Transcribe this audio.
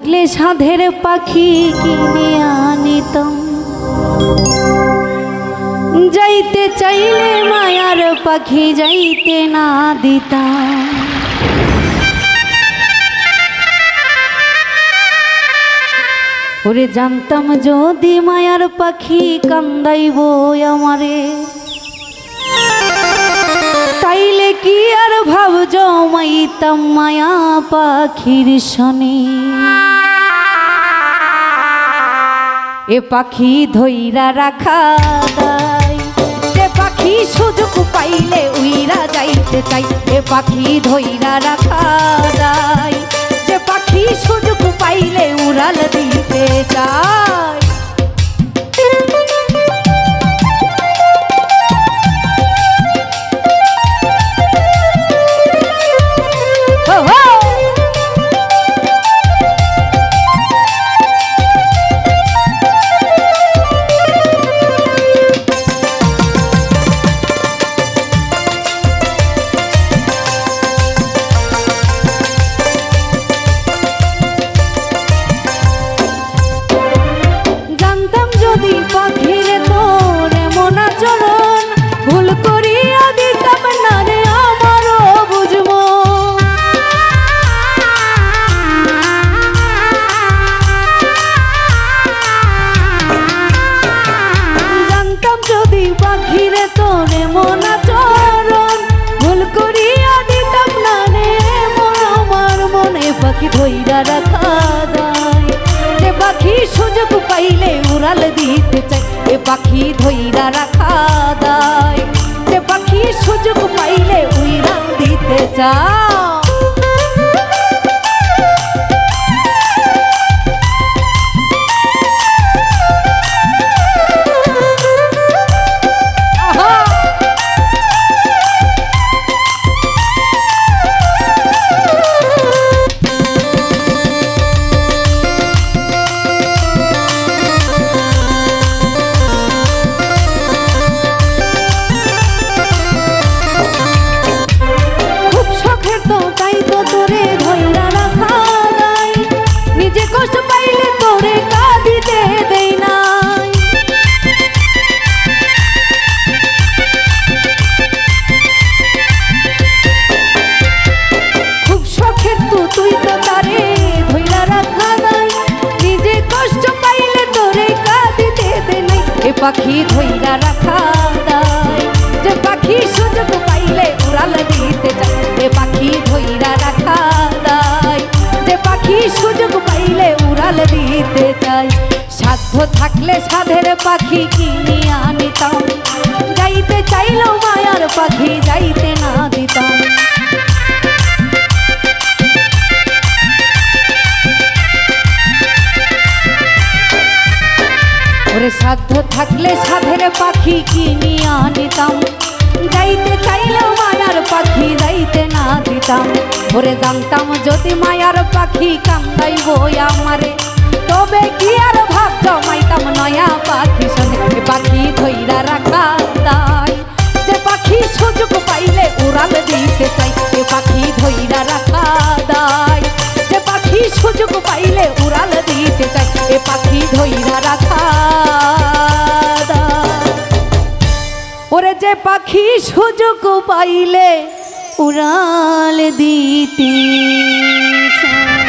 থাকলে সাধের পাখি কিনে আনিতাম, যাইতে চাইলে মায়ার পাখি যাইতে না দিতাম। ওরে জানতাম যদি মায়ার পাখি কান্দাইব আমারে, তাইলে কি আর ভাব জমাইতাম মায়া পাখির শনি। এ পাখি ধইরা রাখা দায়, যে পাখি সুযোগ পাইলে উইরা যাইতে চাই। এ পাখি ধইরা রাখা দায়, যে পাখি সুযোগ পাইলে উড়াল দিতে চাই। পাখি ধইরা রাখা দায়, যে পাখি সুযোগ পাইলে উড়াল দিতে চাই। এ পাখি ধইরা রাখা দায়, যে পাখি সুযোগ পাইলে উড়াল দিতে চাই। পাখি ধইরা রাখা দায়, যে পাখি সুযোগ পাইলে উড়াল দিতে চাই। এ পাখি ধইরা রাখা দায়, যে পাখি সুযোগ পাইলে উড়াল দিতে চাই। সাধ্য থাকলে সাধের পাখি কিনে আনিতাম, যাইতে চাইলেও মায়ার পাখি যাইতে না দিতাম। ওরে সাধ্য থাকলে সাধের পাখি কিনে আনিতাম, যাইতে চাইলেও মায়ার পাখি যাইতে না দিতাম। ওরে জানতাম যদি মায়ার পাখি কান্দাইব আমারে, তবে কি আর ভাব জমাইতাম নয়া পাখি সনে। এ পাখি ধইরা রাখা দায়, যে পাখি সুযোগ পাইলে উড়াল দিতে চাই। এ পাখি ধইরা রাখা দায়, যে পাখি সুযোগ পাইলে উড়াল দিতে চাই। এ পাখি ধইরা রাখা দায়, ওরে যে পাখি সুযোগ পাইলে উড়াল দিতে চাই।